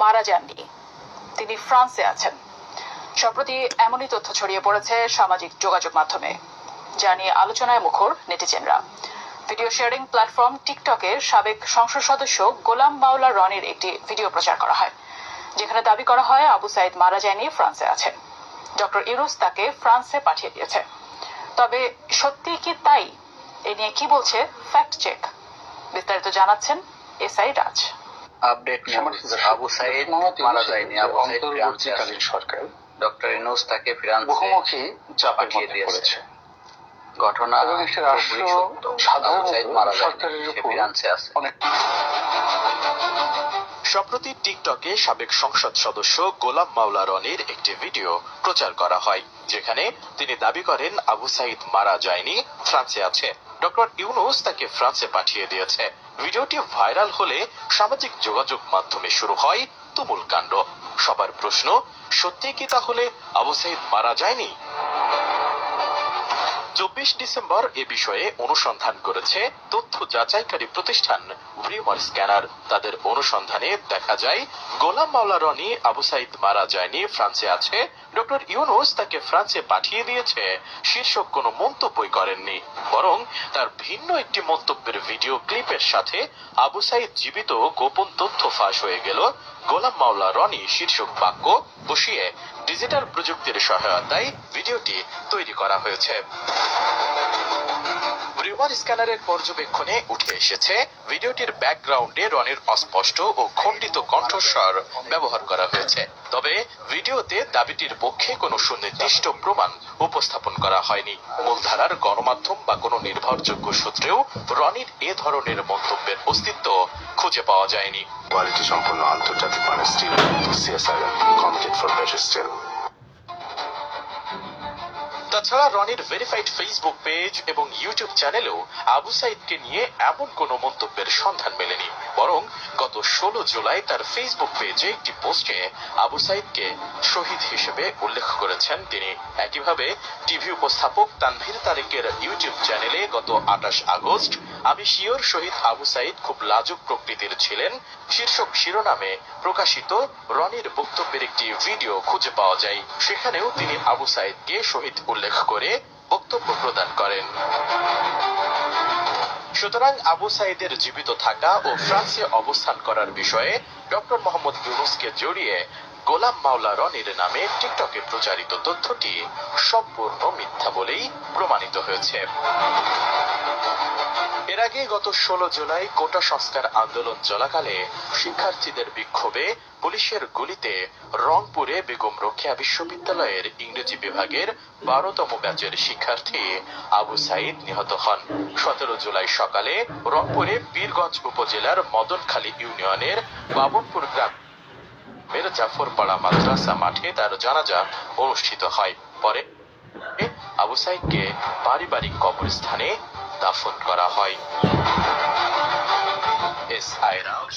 মারা যাননি, তিনি ফ্রান্সে আছেন। সম্প্রতি এমনই তথ্য ছড়িয়ে পড়েছে সামাজিক যোগাযোগ মাধ্যমে, যা নিয়ে আলোচনায় মুখর নেটিজেনরা। ভিডিও শেয়ারিং প্ল্যাটফর্ম টিকটকে সাবেক সংসদ সদস্য গোলাম মাওলা রনির একটি ভিডিও প্রচার করা হয়, যেখানে দাবি করা হয় আবু সাইদ মারা যায়নি, ফ্রান্সে আছেন। ডক্টর ইউনূস তাকে ফ্রান্সে পাঠিয়ে দিয়েছে। তবে সত্যি কি তাই? এ নিয়ে কি বলছে ফ্যাক্ট চেক? বিস্তারিত জানাচ্ছেন এসআই রাজ। আপডেট আবু সাইদ মারা যায়নি, আবু সাইদ অন্তর্বর্তীকালীন সরকার ডক্টর ইউনূস তাকে বহুমুখী চাপের মধ্যে পড়েছে। ঘটনা এবং একটি রাষ্ট্র সাধারণত সরকারের উপর ফ্রান্সে আছে। সম্প্রতি টিকটকে সাবেক সংসদ সদস্য গোলাম মাওলা রনির একটি ভিডিও প্রচার করা হয়, যেখানে তিনি দাবি করেন আবু সাইদ মারা যায়নি, ফ্রান্সে আছে। ডক্টর ইউনূস তাকে ফ্রান্সে পাঠিয়ে দিয়েছে। ভিডিওটি ভাইরাল হলে সামাজিক যোগাযোগ মাধ্যমে শুরু হয় তুমুল কাণ্ড। সবার প্রশ্ন, সত্যি কি তাহলে আবু সাইদ মারা যায়নি? 24 ডিসেম্বর এ বিষয়ে অনুসন্ধান করেছে তথ্য যাচাইকারী প্রতিষ্ঠান রিউমার স্ক্যানার। তাদের অনুসন্ধানে দেখা যায় গোলাম মাওলা রনি আবু সাইদ মারা যায়নি, ফ্রান্সে আছে, ডক্টর ইউনূস তাকে ফ্রান্সে পাঠিয়ে দিয়েছে শীর্ষক কোনো মন্তব্যই করেননি। বরং তার ভিন্ন একটি মন্তব্যের ভিডিও ক্লিপের সাথে আবু সাইদ জীবিত গোপন তথ্য ফাঁস হয়ে গেল গোলাম মাওলা রনি শীর্ষক বাক্য বসিয়ে ডিজিটাল প্রযুক্তির সহায়তায় ভিডিওটি তৈরি করা হয়েছে। রিউমার স্ক্যানারের পর্যবেক্ষণে উঠে এসেছে ভিডিওটির ব্যাকগ্রাউন্ডে রনির অস্পষ্ট ও খণ্ডিত কণ্ঠস্বর ব্যবহার করা হয়েছে। তবে ভিডিওতে দাবিটির পক্ষে কোনো সুনির্দিষ্ট প্রমাণ উপস্থাপন করা হয়নি। মূলধারার গণমাধ্যম বা কোনো নির্ভরযোগ্য সূত্রেও রনির এ ধরনের মন্তব্যের অস্তিত্ব খুঁজে পাওয়া যায়নি। কোয়ালিটি সম্পন্ন আন্তর্জাতিক মানের steel, CSIL, committed for better steel. তাছাড়া রনির ভেরিফাইড ফেসবুক পেজ এবং ইউটিউব চ্যানেলেও আবু সাইদকে নিয়ে এমন কোনো মন্তব্যের সন্ধান মেলেনি। বরং গত 16 জুলাই তার ফেসবুক পেজে একটি পোস্টে আবু সাইদকে শহীদ হিসেবে উল্লেখ করেছেন তিনি। একইভাবে টিভি উপস্থাপক তানভীর তারেকের ইউটিউব চ্যানেলে গত 28 আগস্ট আমি শিওর শহীদ আবু সাইদ খুব লাজুক প্রকৃতির ছিলেন শীর্ষক শিরোনামে প্রকাশিত রনির বক্তব্যের একটি ভিডিও খুঁজে পাওয়া যায়। সেখানেও তিনি আবু সাইদকে শহীদ উল্লেখ করে বক্তব্য প্রদান করেন। সুতরাং আবু সাইদের জীবিত থাকা ও ফ্রান্সে অবস্থান করার বিষয়ে ডক্টর মোহাম্মদ ইউনূসকে জড়িয়ে গোলাম মাওলা রনির নামে টিকটকে প্রচারিত তথ্যটি সম্পূর্ণ মিথ্যা বলেই প্রমাণিত হয়েছে। এর আগে গত 16 জুলাই কোটা সংস্কার আন্দোলন চলাকালে শিক্ষার্থীদের বিক্ষোভে পুলিশের গুলিতে রংপুরে বেগম রোকেয়া বিশ্ববিদ্যালয়ের ইংরেজি বিভাগের 12তম ব্যাচের শিক্ষার্থী আবু সাইদ নিহত হন। 17 জুলাই সকালে রংপুরে পীরগঞ্জ উপজেলার মদনখালী ইউনিয়নের বাবনপুর গ্রামের জাফরপাড়া মাদ্রাসা মাঠে তার জানাজা অনুষ্ঠিত হয়। পরে আবু সাইদকে পারিবারিক কবরস্থানে দাফন করা হয়। এসআই রাজ।